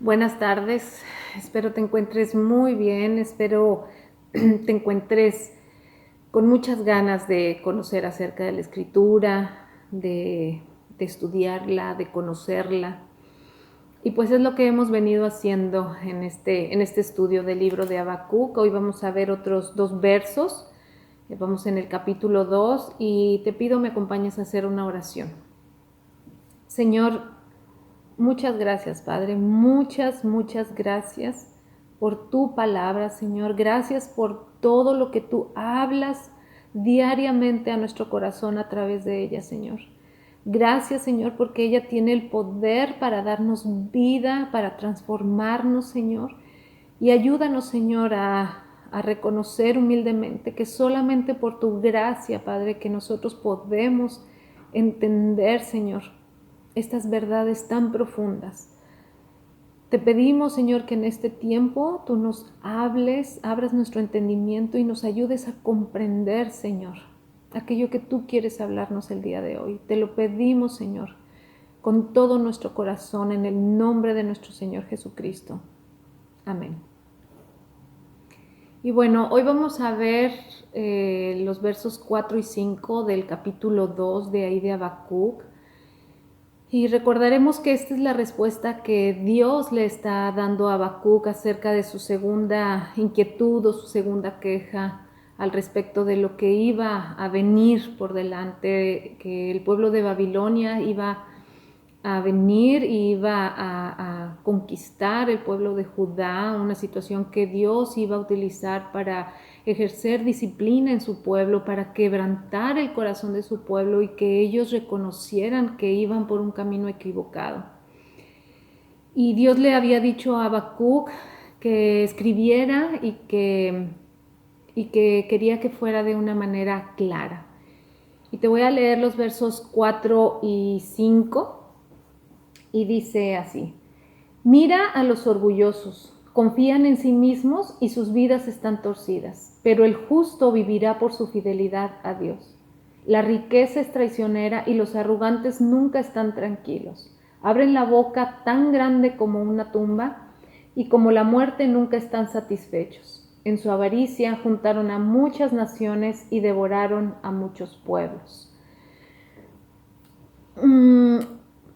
Buenas tardes, espero te encuentres muy bien, espero te encuentres con muchas ganas de conocer acerca de la escritura, de estudiarla, de conocerla. Y pues es lo que hemos venido haciendo en este estudio del libro de Habacuc. Hoy vamos a ver otros 2 versos, vamos en el capítulo 2 y te pido me acompañes a hacer una oración. Señor, muchas gracias, Padre, muchas gracias por tu palabra, Señor. Gracias por todo lo que tú hablas diariamente a nuestro corazón a través de ella, Señor. Gracias, Señor, porque ella tiene el poder para darnos vida, para transformarnos, Señor. Y ayúdanos, Señor, a reconocer humildemente que solamente por tu gracia, Padre, que nosotros podemos entender, Señor, estas verdades tan profundas. Te pedimos, Señor, que en este tiempo tú nos hables, abras nuestro entendimiento y nos ayudes a comprender, Señor, aquello que tú quieres hablarnos el día de hoy. Te lo pedimos, Señor, con todo nuestro corazón, en el nombre de nuestro Señor Jesucristo. Amén. Y bueno, hoy vamos a ver los versos 4 y 5 del capítulo 2 de ahí de Habacuc. Y recordaremos que esta es la respuesta que Dios le está dando a Habacuc acerca de su segunda inquietud o su segunda queja al respecto de lo que iba a venir por delante, que el pueblo de Babilonia iba a venir y iba a conquistar el pueblo de Judá, una situación que Dios iba a utilizar para ejercer disciplina en su pueblo, para quebrantar el corazón de su pueblo y que ellos reconocieran que iban por un camino equivocado. Y Dios le había dicho a Habacuc que escribiera y que quería que fuera de una manera clara. Y te voy a leer los versos 4 y 5. Y dice así: mira a los orgullosos, confían en sí mismos y sus vidas están torcidas, pero el justo vivirá por su fidelidad a Dios. La riqueza es traicionera y los arrogantes nunca están tranquilos. Abren la boca tan grande como una tumba y como la muerte nunca están satisfechos. En su avaricia juntaron a muchas naciones y devoraron a muchos pueblos.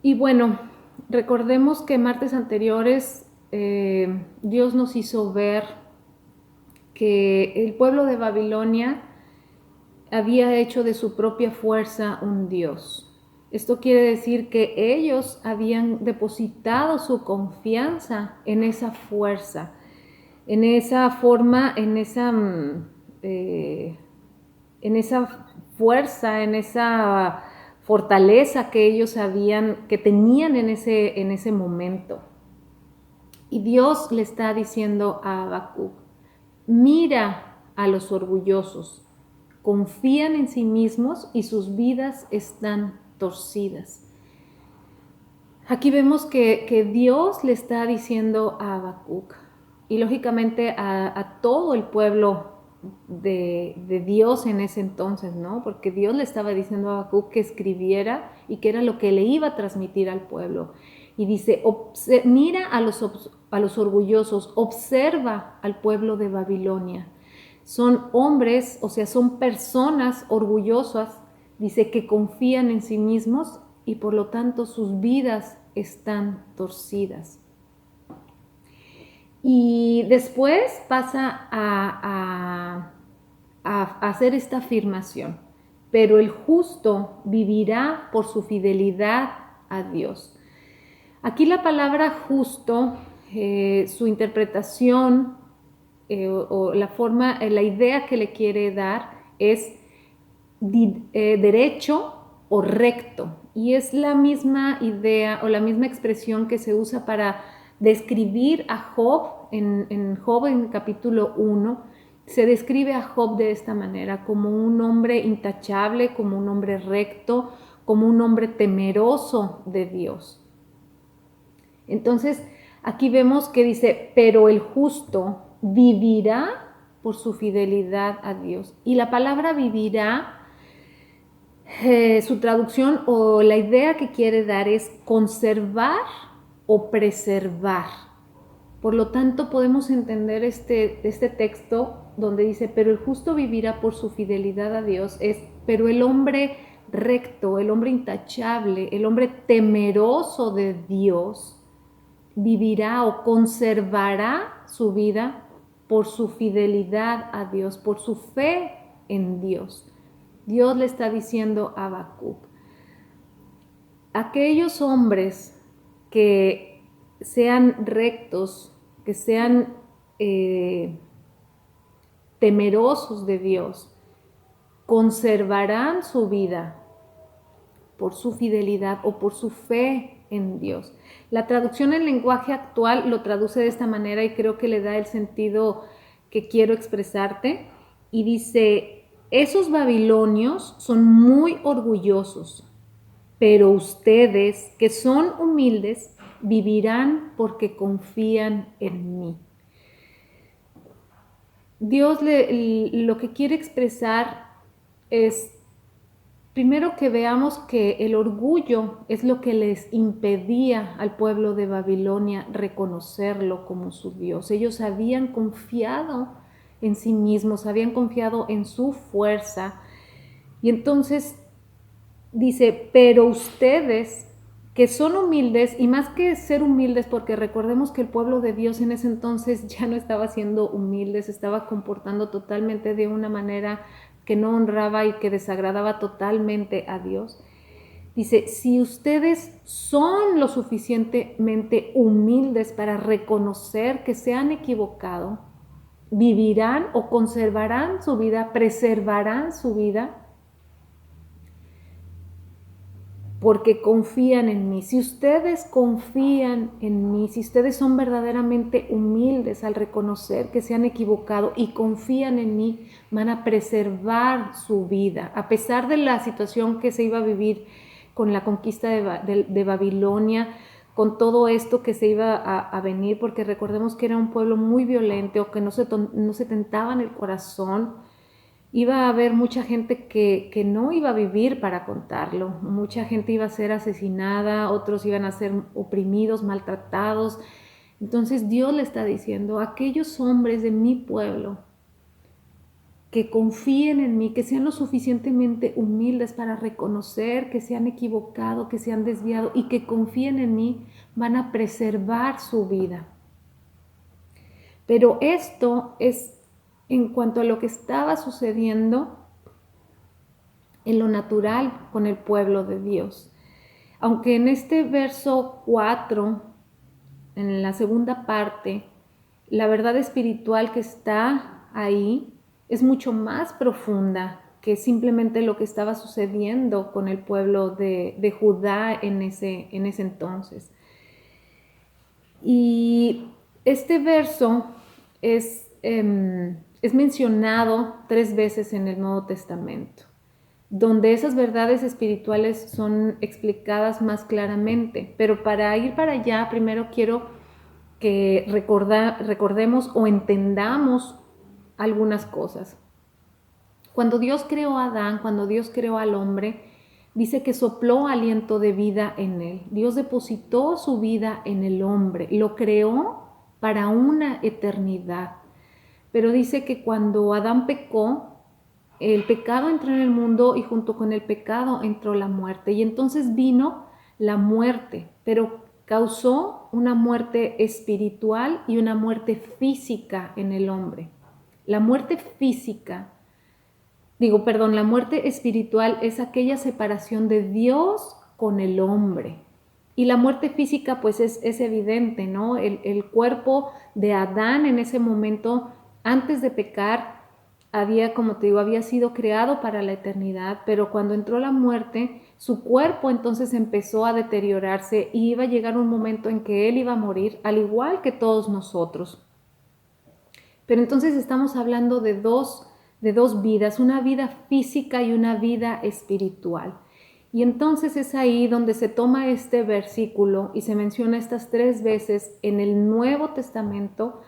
Y bueno, recordemos que martes anteriores Dios nos hizo ver que el pueblo de Babilonia había hecho de su propia fuerza un Dios. Esto quiere decir que ellos habían depositado su confianza en esa fuerza, en esa forma, en esa fuerza, en esa fortaleza que ellos que tenían en ese momento. Y Dios le está diciendo a Habacuc: mira a los orgullosos, confían en sí mismos y sus vidas están torcidas. Aquí vemos que Dios le está diciendo a Habacuc, y lógicamente a todo el pueblo de Dios en ese entonces, ¿no? Porque Dios le estaba diciendo a Habacuc que escribiera y que era lo que le iba a transmitir al pueblo. Y dice: mira a los orgullosos, observa al pueblo de Babilonia. Son hombres, o sea, son personas orgullosas, dice, que confían en sí mismos y por lo tanto sus vidas están torcidas. Y después pasa a hacer esta afirmación: pero el justo vivirá por su fidelidad a Dios. Aquí la palabra justo, su interpretación o la forma, la idea que le quiere dar es derecho o recto. Y es la misma idea o la misma expresión que se usa para describir a Job en Job en capítulo 1. Se describe a Job de esta manera: como un hombre intachable, como un hombre recto, como un hombre temeroso de Dios. Entonces, aquí vemos que dice: pero el justo vivirá por su fidelidad a Dios. Y la palabra vivirá, su traducción o la idea que quiere dar es conservar o preservar. Por lo tanto, podemos entender este texto donde dice, pero el justo vivirá por su fidelidad a Dios, pero el hombre recto, el hombre intachable, el hombre temeroso de Dios, vivirá o conservará su vida por su fidelidad a Dios, por su fe en Dios. Dios le está diciendo a Habacuc, aquellos hombres que sean rectos, que sean temerosos de Dios, conservarán su vida por su fidelidad o por su fe en Dios. La traducción en lenguaje actual lo traduce de esta manera y creo que le da el sentido que quiero expresarte. Y dice, esos babilonios son muy orgullosos, pero ustedes que son humildes vivirán porque confían en mí. Dios lo que quiere expresar es, primero, que veamos que el orgullo es lo que les impedía al pueblo de Babilonia reconocerlo como su Dios. Ellos habían confiado en sí mismos, habían confiado en su fuerza. Y entonces dice, pero ustedes que son humildes, y más que ser humildes, porque recordemos que el pueblo de Dios en ese entonces ya no estaba siendo humilde, se estaba comportando totalmente de una manera que no honraba y que desagradaba totalmente a Dios. Dice, si ustedes son lo suficientemente humildes para reconocer que se han equivocado, vivirán o conservarán su vida, preservarán su vida, porque confían en mí. Si ustedes confían en mí, si ustedes son verdaderamente humildes al reconocer que se han equivocado y confían en mí, van a preservar su vida. A pesar de la situación que se iba a vivir con la conquista de Babilonia, con todo esto que se iba a venir, porque recordemos que era un pueblo muy violento, que no se tentaban el corazón. Iba a haber mucha gente que no iba a vivir para contarlo, mucha gente iba a ser asesinada, otros iban a ser oprimidos, maltratados. Entonces Dios le está diciendo, aquellos hombres de mi pueblo que confíen en mí, que sean lo suficientemente humildes para reconocer que se han equivocado, que se han desviado y que confíen en mí, van a preservar su vida. Pero esto es en cuanto a lo que estaba sucediendo en lo natural con el pueblo de Dios. Aunque en este verso 4, en la segunda parte, la verdad espiritual que está ahí es mucho más profunda que simplemente lo que estaba sucediendo con el pueblo de Judá en ese entonces. Y este verso es mencionado 3 veces en el Nuevo Testamento, donde esas verdades espirituales son explicadas más claramente. Pero para ir para allá, primero quiero que recordemos o entendamos algunas cosas. Cuando Dios creó a Adán, cuando Dios creó al hombre, dice que sopló aliento de vida en él. Dios depositó su vida en el hombre, lo creó para una eternidad. Pero dice que cuando Adán pecó, el pecado entró en el mundo y junto con el pecado entró la muerte. Y entonces vino la muerte, pero causó una muerte espiritual y una muerte física en el hombre. La muerte la muerte espiritual es aquella separación de Dios con el hombre. Y la muerte física pues es evidente, ¿no? El cuerpo de Adán en ese momento, antes de pecar, había sido creado para la eternidad, pero cuando entró la muerte, su cuerpo entonces empezó a deteriorarse y iba a llegar un momento en que él iba a morir, al igual que todos nosotros. Pero entonces estamos hablando de dos vidas, una vida física y una vida espiritual. Y entonces es ahí donde se toma este versículo y se menciona estas 3 veces en el Nuevo Testamento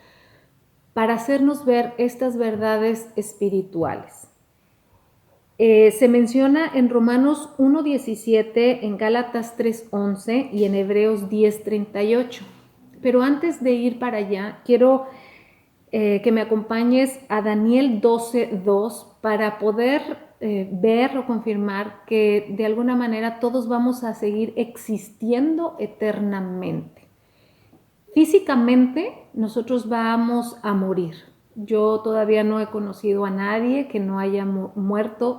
para hacernos ver estas verdades espirituales. Se menciona en Romanos 1:17, en Gálatas 3:11 y en Hebreos 10:38. Pero antes de ir para allá, quiero que me acompañes a Daniel 12:2 para poder ver o confirmar que de alguna manera todos vamos a seguir existiendo eternamente. Físicamente nosotros vamos a morir. Yo todavía no he conocido a nadie que no haya muerto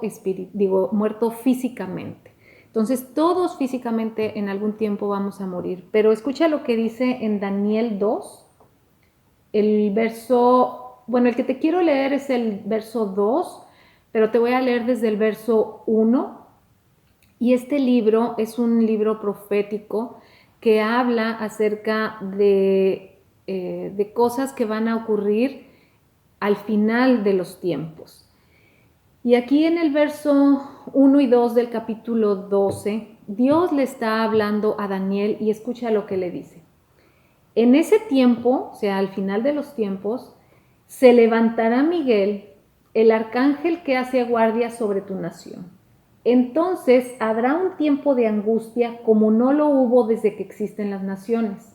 físicamente. Entonces todos físicamente en algún tiempo vamos a morir. Pero escucha lo que dice en Daniel 2, el que te quiero leer es el verso 2, pero te voy a leer desde el verso 1. Y este libro es un libro profético que habla acerca de cosas que van a ocurrir al final de los tiempos. Y aquí en el verso 1 y 2 del capítulo 12, Dios le está hablando a Daniel y escucha lo que le dice. En ese tiempo, o sea, al final de los tiempos, se levantará Miguel, el arcángel que hace guardia sobre tu nación. Entonces habrá un tiempo de angustia como no lo hubo desde que existen las naciones.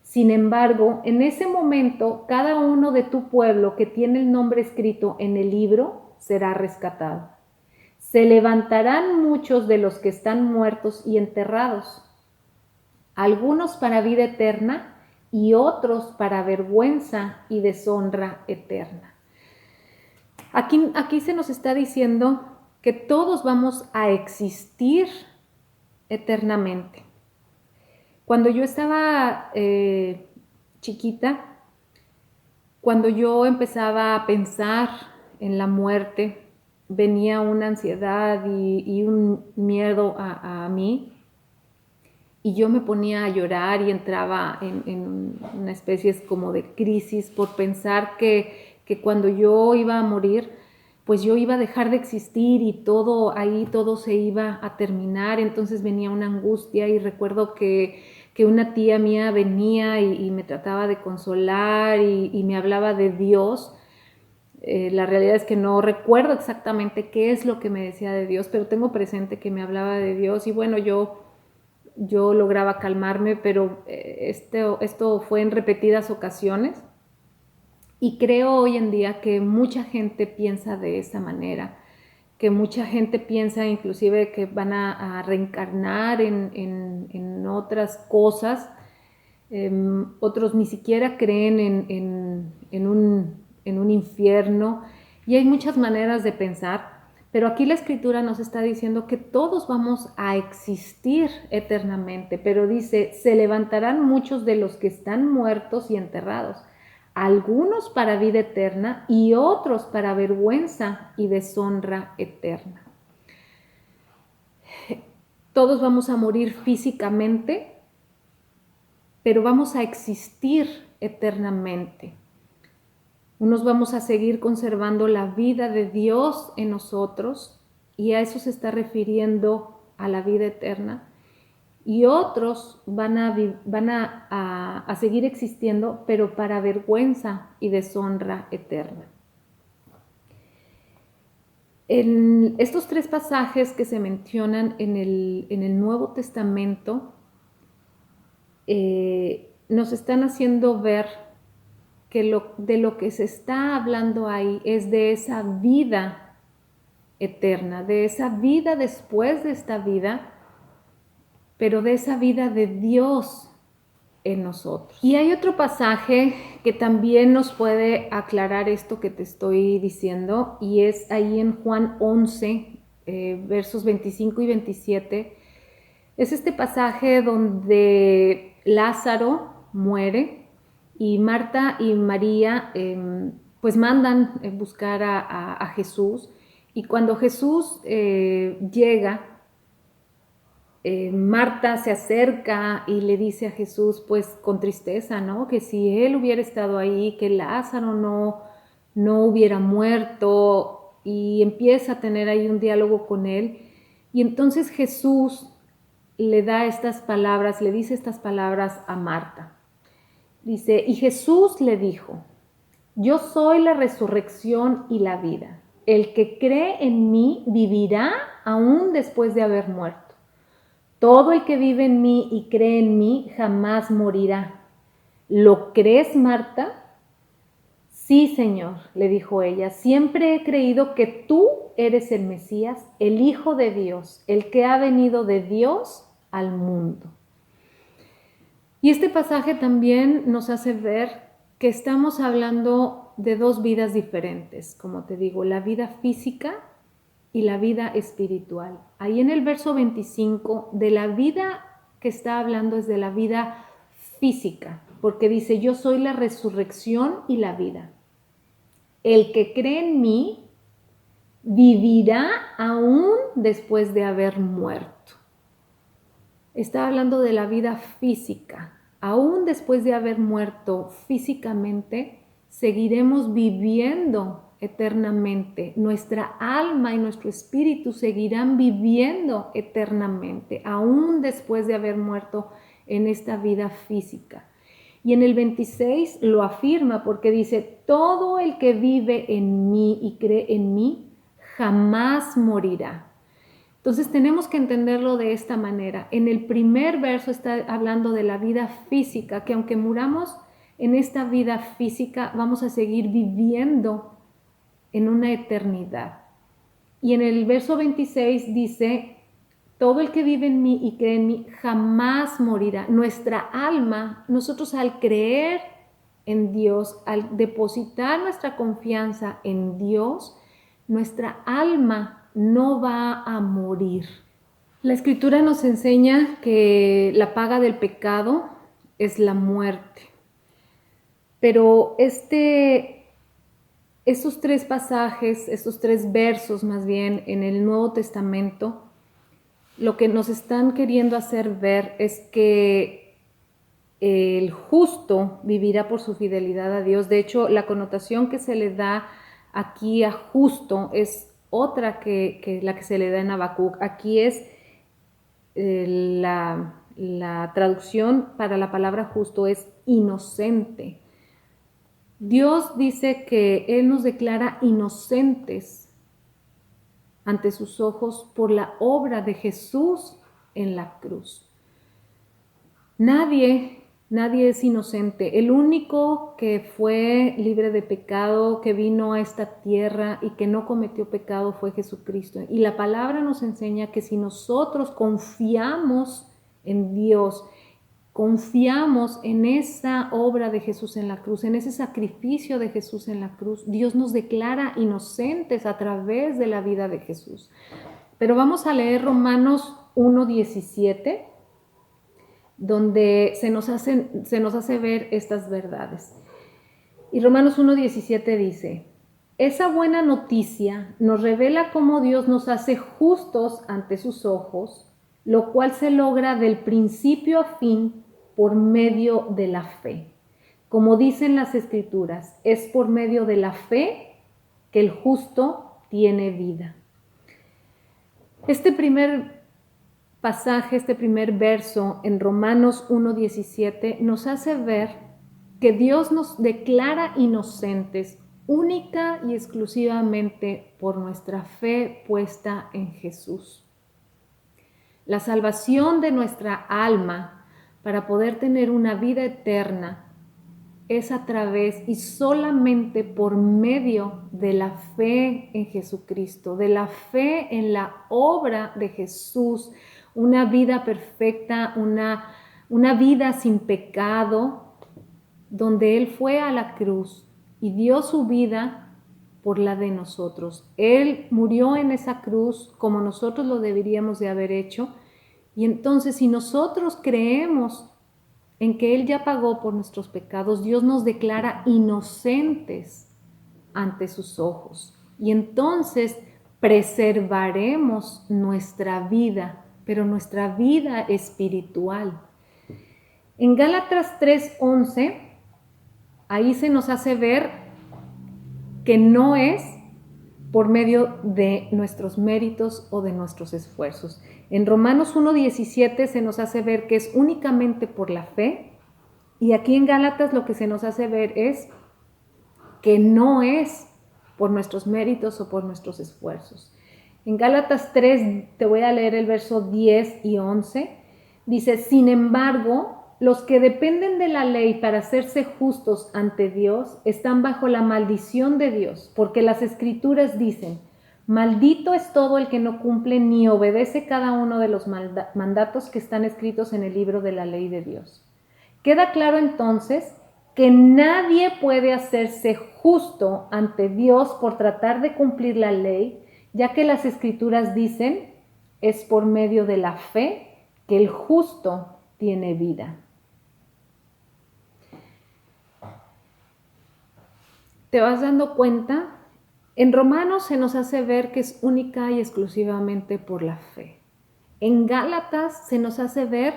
Sin embargo, en ese momento, cada uno de tu pueblo que tiene el nombre escrito en el libro será rescatado. Se levantarán muchos de los que están muertos y enterrados, algunos para vida eterna y otros para vergüenza y deshonra eterna. Aquí se nos está diciendo que todos vamos a existir eternamente. Cuando yo estaba chiquita, cuando yo empezaba a pensar en la muerte, venía una ansiedad y un miedo a mí, y yo me ponía a llorar y entraba en una especie como de crisis por pensar que cuando yo iba a morir, pues yo iba a dejar de existir y todo se iba a terminar. Entonces venía una angustia y recuerdo que una tía mía venía y me trataba de consolar y me hablaba de Dios. La realidad es que no recuerdo exactamente qué es lo que me decía de Dios, pero tengo presente que me hablaba de Dios y bueno, yo lograba calmarme, pero esto fue en repetidas ocasiones. Y creo hoy en día que mucha gente piensa de esa manera, que mucha gente piensa inclusive que van a reencarnar en otras cosas. Otros ni siquiera creen en un infierno. Y hay muchas maneras de pensar. Pero aquí la Escritura nos está diciendo que todos vamos a existir eternamente, pero dice, se levantarán muchos de los que están muertos y enterrados, algunos para vida eterna y otros para vergüenza y deshonra eterna. Todos vamos a morir físicamente, pero vamos a existir eternamente. Unos vamos a seguir conservando la vida de Dios en nosotros y a eso se está refiriendo a la vida eterna. Y otros van a seguir existiendo, pero para vergüenza y deshonra eterna. En estos tres pasajes que se mencionan en el Nuevo Testamento, nos están haciendo ver que de lo que se está hablando ahí es de esa vida eterna, de esa vida después de esta vida, pero de esa vida de Dios en nosotros. Y hay otro pasaje que también nos puede aclarar esto que te estoy diciendo, y es ahí en Juan 11, versos 25 y 27. Es este pasaje donde Lázaro muere y Marta y María pues mandan buscar a Jesús, y cuando Jesús llega, Marta se acerca y le dice a Jesús pues con tristeza, ¿no? Que si él hubiera estado ahí, que Lázaro no hubiera muerto, y empieza a tener ahí un diálogo con él, y entonces Jesús le dice estas palabras a Marta. Dice, y Jesús le dijo, yo soy la resurrección y la vida. El que cree en mí vivirá aún después de haber muerto. Todo el que vive en mí y cree en mí jamás morirá. ¿Lo crees, Marta? Sí, Señor, le dijo ella, siempre he creído que tú eres el Mesías, el Hijo de Dios, el que ha venido de Dios al mundo. Y este pasaje también nos hace ver que estamos hablando de dos vidas diferentes, como te digo, la vida física y la vida espiritual. Ahí en el verso 25, de la vida que está hablando es de la vida física, porque dice, yo soy la resurrección y la vida. El que cree en mí vivirá aún después de haber muerto. Está hablando de la vida física. Aún después de haber muerto físicamente, seguiremos viviendo eternamente. Nuestra alma y nuestro espíritu seguirán viviendo eternamente, aún después de haber muerto en esta vida física. Y en el 26 lo afirma porque dice, todo el que vive en mí y cree en mí, jamás morirá. Entonces tenemos que entenderlo de esta manera. En el primer verso está hablando de la vida física, que aunque muramos en esta vida física, vamos a seguir viviendo en una eternidad. Y en el verso 26 dice, todo el que vive en mí y cree en mí jamás morirá. Nuestra alma, nosotros al creer en Dios, al depositar nuestra confianza en Dios, nuestra alma no va a morir. La Escritura nos enseña que la paga del pecado es la muerte. Pero estos tres pasajes, estos tres versos más bien en el Nuevo Testamento, lo que nos están queriendo hacer ver es que el justo vivirá por su fidelidad a Dios. De hecho, la connotación que se le da aquí a justo es otra que la que se le da en Habacuc. Aquí es la traducción para la palabra justo es inocente. Dios dice que Él nos declara inocentes ante sus ojos por la obra de Jesús en la cruz. Nadie es inocente. El único que fue libre de pecado, que vino a esta tierra y que no cometió pecado fue Jesucristo. Y la palabra nos enseña que si nosotros confiamos en Dios, confiamos en esa obra de Jesús en la cruz, en ese sacrificio de Jesús en la cruz, Dios nos declara inocentes a través de la vida de Jesús. Pero vamos a leer Romanos 1:17, donde se nos hace ver estas verdades. Y Romanos 1:17 dice, esa buena noticia nos revela cómo Dios nos hace justos ante sus ojos, lo cual se logra del principio a fin por medio de la fe. Como dicen las Escrituras, es por medio de la fe que el justo tiene vida. Este primer pasaje, este primer verso en Romanos 1:17 nos hace ver que Dios nos declara inocentes única y exclusivamente por nuestra fe puesta en Jesús. La salvación de nuestra alma para poder tener una vida eterna es a través y solamente por medio de la fe en Jesucristo, de la fe en la obra de Jesús, una vida perfecta, una vida sin pecado, donde Él fue a la cruz y dio su vida por la de nosotros. Él murió en esa cruz como nosotros lo deberíamos de haber hecho. Y entonces, si nosotros creemos en que Él ya pagó por nuestros pecados, Dios nos declara inocentes ante sus ojos. Y entonces preservaremos nuestra vida, pero nuestra vida espiritual. En Gálatas 3:11, ahí se nos hace ver que no es por medio de nuestros méritos o de nuestros esfuerzos. En Romanos 1:17 se nos hace ver que es únicamente por la fe, y aquí en Gálatas lo que se nos hace ver es que no es por nuestros méritos o por nuestros esfuerzos. En Gálatas 3, te voy a leer el verso 10 y 11, dice, sin embargo, los que dependen de la ley para hacerse justos ante Dios están bajo la maldición de Dios, porque las Escrituras dicen: maldito es todo el que no cumple ni obedece cada uno de los mandatos que están escritos en el libro de la ley de Dios. Queda claro entonces que nadie puede hacerse justo ante Dios por tratar de cumplir la ley, ya que las Escrituras dicen: es por medio de la fe que el justo tiene vida. ¿Te vas dando cuenta? En Romanos se nos hace ver que es única y exclusivamente por la fe. En Gálatas se nos hace ver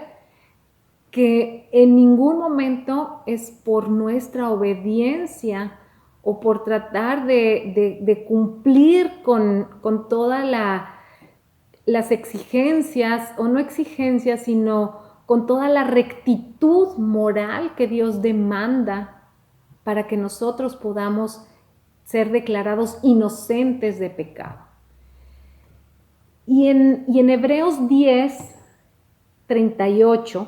que en ningún momento es por nuestra obediencia o por tratar de cumplir con todas las exigencias, o no exigencias, sino con toda la rectitud moral que Dios demanda para que nosotros podamos ser declarados inocentes de pecado. Y en Hebreos 10:38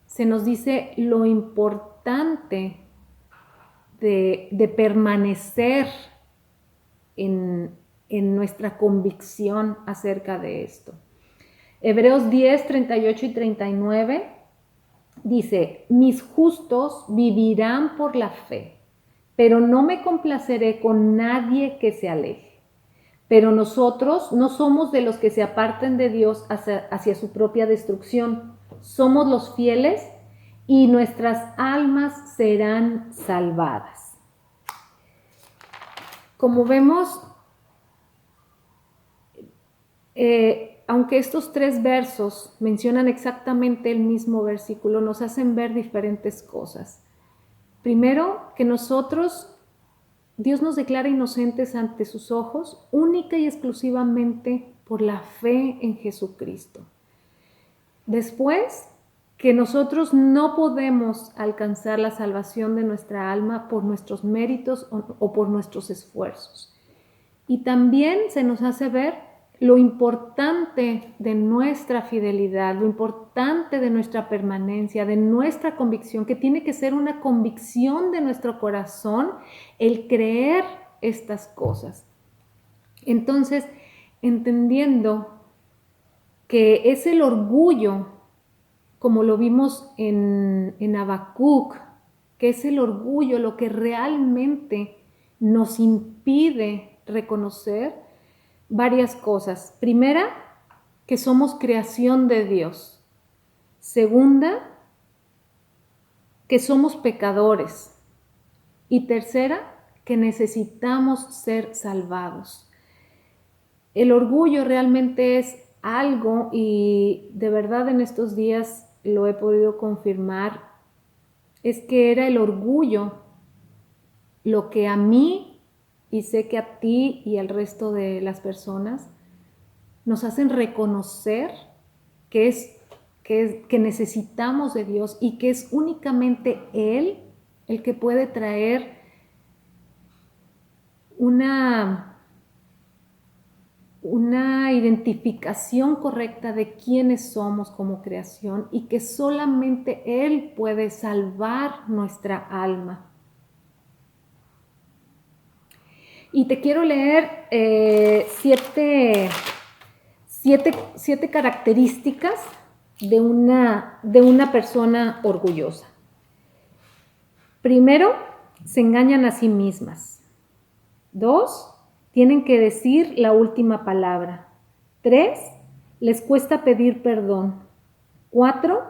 se nos dice lo importante de permanecer en nuestra convicción acerca de esto. Hebreos 10:38 y 39 dice: mis justos vivirán por la fe, pero no me complaceré con nadie que se aleje. Pero nosotros no somos de los que se aparten de Dios hacia su propia destrucción. Somos los fieles y nuestras almas serán salvadas. Como vemos, aunque estos 3 versos mencionan exactamente el mismo versículo, nos hacen ver diferentes cosas. Primero, que Dios nos declara inocentes ante sus ojos, única y exclusivamente por la fe en Jesucristo. Después, que nosotros no podemos alcanzar la salvación de nuestra alma por nuestros méritos o por nuestros esfuerzos. Y también se nos hace ver lo importante de nuestra fidelidad, lo importante de nuestra permanencia, de nuestra convicción, que tiene que ser una convicción de nuestro corazón el creer estas cosas. Entonces, entendiendo que es el orgullo, como lo vimos en Habacuc, que es el orgullo lo que realmente nos impide reconocer varias cosas. Primera, que somos creación de Dios. Segunda, que somos pecadores. Y tercera, que necesitamos ser salvados. El orgullo realmente es algo, y de verdad en estos días lo he podido confirmar, es que era el orgullo lo que a mí, y sé que a ti y al resto de las personas, nos hacen reconocer que necesitamos de Dios y que es únicamente Él el que puede traer una identificación correcta de quiénes somos como creación, y que solamente Él puede salvar nuestra alma. Y te quiero leer 7 características de una persona orgullosa. Primero, se engañan a sí mismas. 2, tienen que decir la última palabra. 3, les cuesta pedir perdón. 4,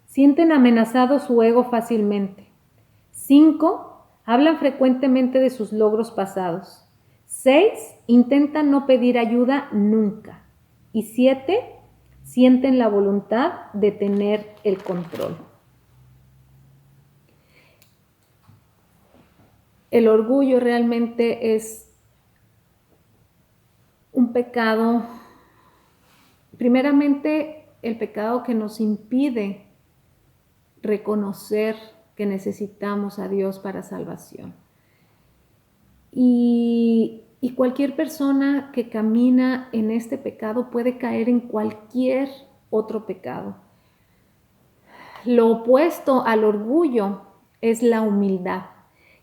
sienten amenazado su ego fácilmente. 5, hablan frecuentemente de sus logros pasados. 6, intentan no pedir ayuda nunca. Y 7, sienten la voluntad de tener el control. El orgullo realmente es un pecado, primeramente el pecado que nos impide reconocer que necesitamos a Dios para salvación. Y cualquier persona que camina en este pecado puede caer en cualquier otro pecado. lo opuesto al orgullo es la humildad.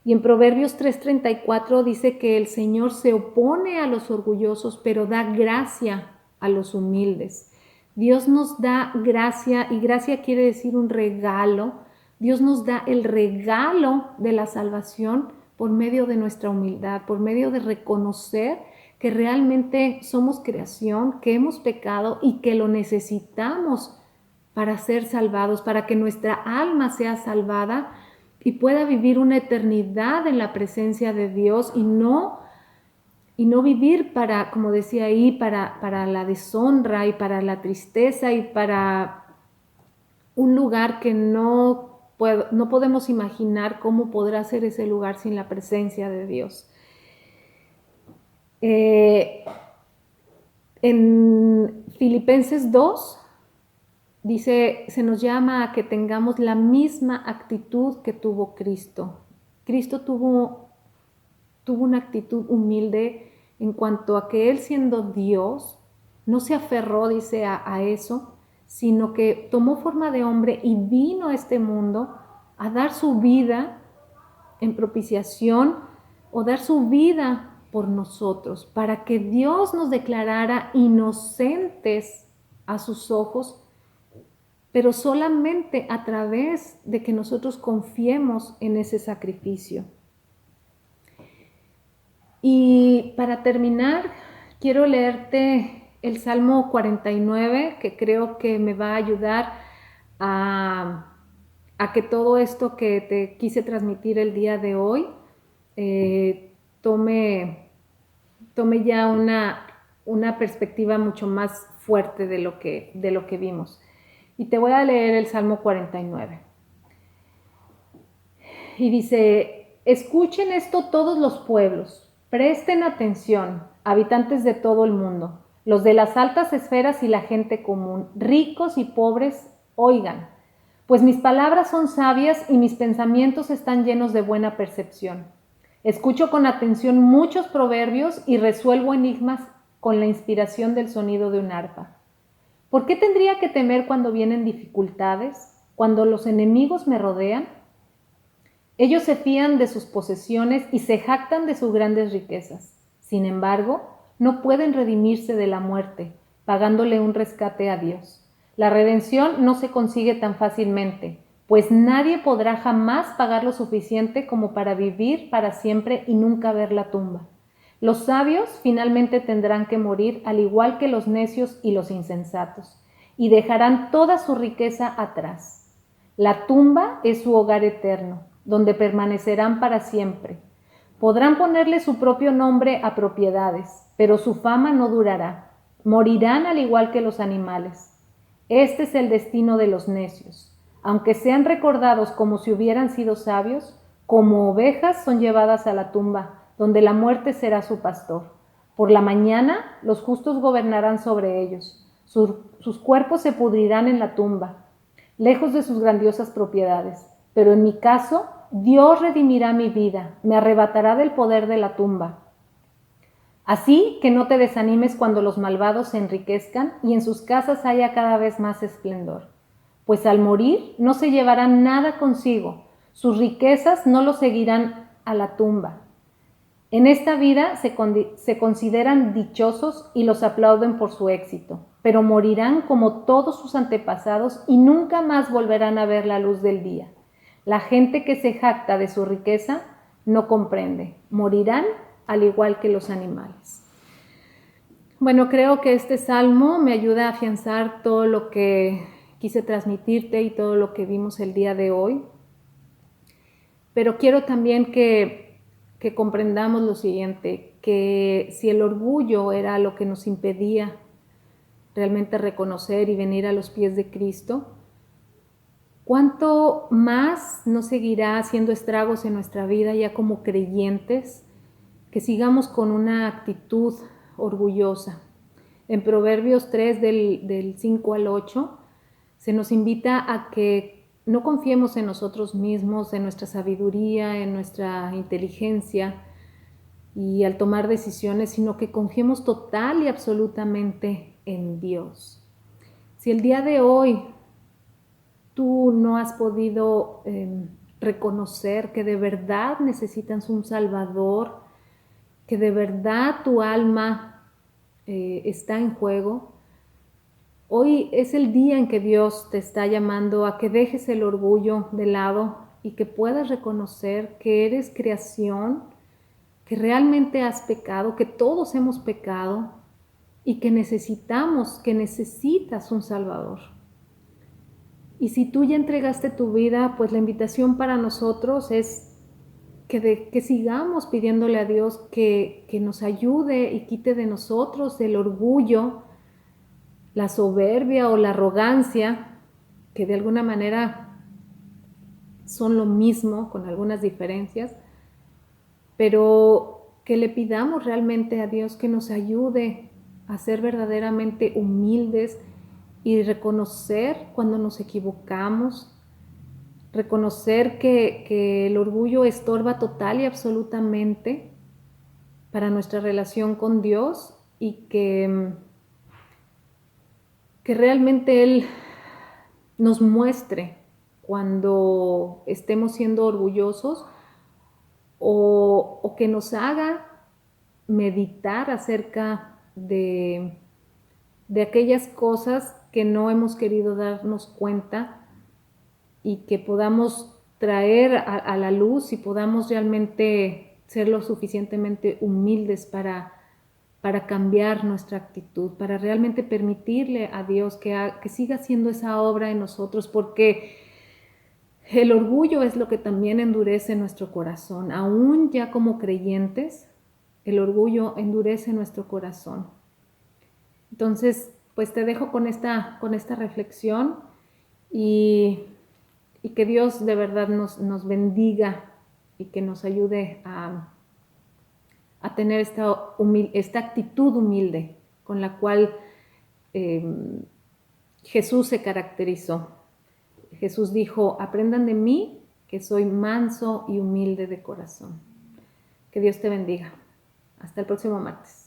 Y en Proverbios 3:34 dice que el Señor se opone a los orgullosos, pero da gracia a los humildes. Dios nos da gracia, y gracia quiere decir un regalo. Dios nos da el regalo de la salvación por medio de nuestra humildad, por medio de reconocer que realmente somos creación, que hemos pecado y que lo necesitamos para ser salvados, para que nuestra alma sea salvada y pueda vivir una eternidad en la presencia de Dios y no vivir para, como decía ahí, para la deshonra y para la tristeza y para un lugar que no podemos imaginar cómo podrá ser ese lugar sin la presencia de Dios. En Filipenses 2 dice, se nos llama a que tengamos la misma actitud que tuvo Cristo. Cristo tuvo una actitud humilde en cuanto a que Él, siendo Dios, no se aferró, dice, a eso, sino que tomó forma de hombre y vino a este mundo a dar su vida en propiciación o dar su vida por nosotros, para que Dios nos declarara inocentes a sus ojos, pero solamente a través de que nosotros confiemos en ese sacrificio. Y para terminar, quiero leerte el Salmo 49, que creo que me va a ayudar a que todo esto que te quise transmitir el día de hoy tome ya una perspectiva mucho más fuerte de lo que vimos. Y te voy a leer el Salmo 49. Y dice, escuchen esto todos los pueblos, presten atención, habitantes de todo el mundo, los de las altas esferas y la gente común, ricos y pobres, oigan, pues mis palabras son sabias y mis pensamientos están llenos de buena percepción. Escucho con atención muchos proverbios y resuelvo enigmas con la inspiración del sonido de un arpa. ¿Por qué tendría que temer cuando vienen dificultades, cuando los enemigos me rodean? Ellos se fían de sus posesiones y se jactan de sus grandes riquezas. Sin embargo, no pueden redimirse de la muerte, pagándole un rescate a Dios. La redención no se consigue tan fácilmente, pues nadie podrá jamás pagar lo suficiente como para vivir para siempre y nunca ver la tumba. Los sabios finalmente tendrán que morir al igual que los necios y los insensatos, y dejarán toda su riqueza atrás. La tumba es su hogar eterno, donde permanecerán para siempre. Podrán ponerle su propio nombre a propiedades, pero su fama no durará. Morirán al igual que los animales. Este es el destino de los necios. Aunque sean recordados como si hubieran sido sabios, como ovejas son llevadas a la tumba, donde la muerte será su pastor. Por la mañana los justos gobernarán sobre ellos. Sus cuerpos se pudrirán en la tumba, lejos de sus grandiosas propiedades. Pero en mi caso, Dios redimirá mi vida, me arrebatará del poder de la tumba. Así que no te desanimes cuando los malvados se enriquezcan y en sus casas haya cada vez más esplendor. Pues al morir no se llevarán nada consigo, sus riquezas no los seguirán a la tumba. En esta vida se consideran dichosos y los aplauden por su éxito, pero morirán como todos sus antepasados y nunca más volverán a ver la luz del día. La gente que se jacta de su riqueza no comprende, morirán al igual que los animales. Bueno, creo que este salmo me ayuda a afianzar todo lo que quise transmitirte y todo lo que vimos el día de hoy. Pero quiero también que comprendamos lo siguiente, que si el orgullo era lo que nos impedía realmente reconocer y venir a los pies de Cristo, ¿cuánto más no seguirá haciendo estragos en nuestra vida ya como creyentes, que sigamos con una actitud orgullosa? En Proverbios 3 del 5 al 8 se nos invita a que no confiemos en nosotros mismos, en nuestra sabiduría, en nuestra inteligencia y al tomar decisiones, sino que confiemos total y absolutamente en Dios. Si el día de hoy tú no has podido reconocer que de verdad necesitas un Salvador, que de verdad tu alma está en juego, hoy es el día en que Dios te está llamando a que dejes el orgullo de lado y que puedas reconocer que eres creación, que realmente has pecado, que todos hemos pecado y que necesitas un Salvador. Y si tú ya entregaste tu vida, pues la invitación para nosotros es que sigamos pidiéndole a Dios que nos ayude y quite de nosotros el orgullo, la soberbia o la arrogancia, que de alguna manera son lo mismo, con algunas diferencias, pero que le pidamos realmente a Dios que nos ayude a ser verdaderamente humildes y reconocer cuando nos equivocamos, reconocer que el orgullo estorba total y absolutamente para nuestra relación con Dios y que realmente Él nos muestre cuando estemos siendo orgullosos o que nos haga meditar acerca de aquellas cosas que no hemos querido darnos cuenta y que podamos traer a la luz y podamos realmente ser lo suficientemente humildes para cambiar nuestra actitud, para realmente permitirle a Dios que siga haciendo esa obra en nosotros, porque el orgullo es lo que también endurece nuestro corazón. Aún ya como creyentes, el orgullo endurece nuestro corazón. Entonces, pues te dejo con esta reflexión y que Dios de verdad nos bendiga y que nos ayude a tener esta actitud humilde con la cual Jesús se caracterizó. Jesús dijo, aprendan de mí que soy manso y humilde de corazón. Que Dios te bendiga. Hasta el próximo martes.